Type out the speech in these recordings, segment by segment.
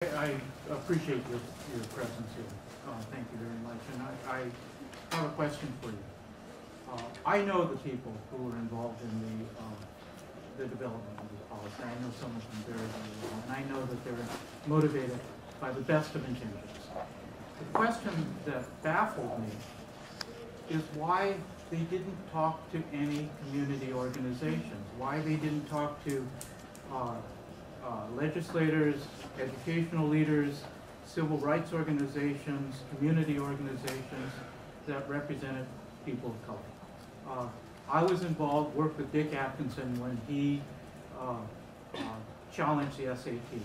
I appreciate your presence here. Thank you very much. And I have a question for you. I know the people who are involved in the development of this policy. I know some of them very, very well, and I know that they're motivated by the best of intentions. The question that baffled me is why they didn't talk to any community organizations, why they didn't talk to legislators, educational leaders, civil rights organizations, community organizations that represented people of color. I was involved, worked with Dick Atkinson when he challenged the SAT.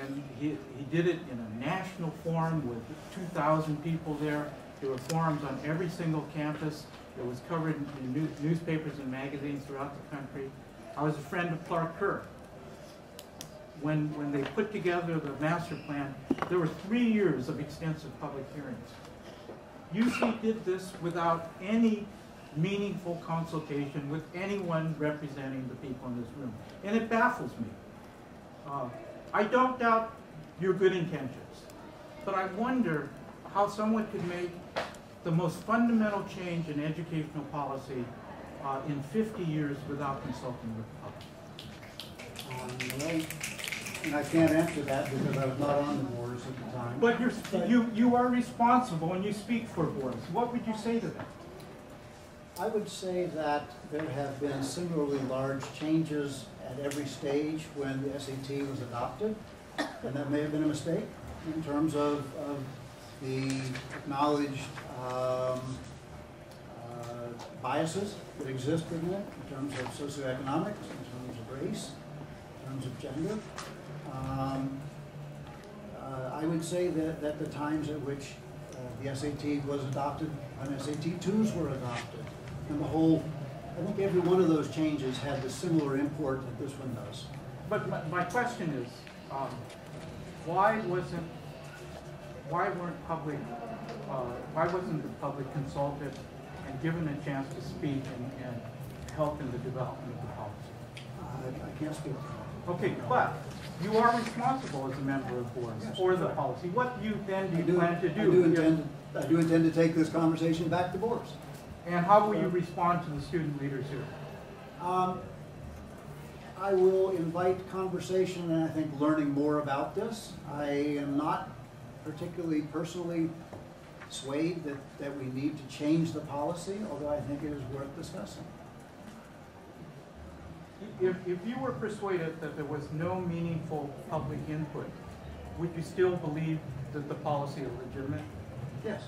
And he did it in a national forum with 2,000 people there. There were forums on every single campus. It was covered in newspapers and magazines throughout the country. I was a friend of Clark Kerr. When they put together the master plan, there were 3 years of extensive public hearings. UC did this without any meaningful consultation with anyone representing the people in this room. And it baffles me. I don't doubt your good intentions, but I wonder how someone could make the most fundamental change in educational policy in 50 years without consulting with the public. Well, and I can't answer that because I was not on the boards at the time. But you are responsible and you speak for boards. What would you say to them? I would say that there have been similarly large changes at every stage when the SAT was adopted, and that may have been a mistake in terms of the acknowledged biases that exist within it, in terms of socioeconomics, in terms of race, in terms of gender. I would say that the times at which the SAT was adopted, when SAT 2s were adopted, and the whole, I think every one of those changes had the similar import that this one does. But my question is, why wasn't the public consulted and given a chance to speak and help in the development of the policy? I can't speak to that. Okay, but you are responsible as a member of boards for the policy. What do you plan to do? I do intend to take this conversation back to boards. And how will you respond to the student leaders here? I will invite conversation and I think learning more about this. I am not particularly personally swayed that we need to change the policy, although I think it is worth discussing. If you were persuaded that there was no meaningful public input, would you still believe that the policy is legitimate? Yes.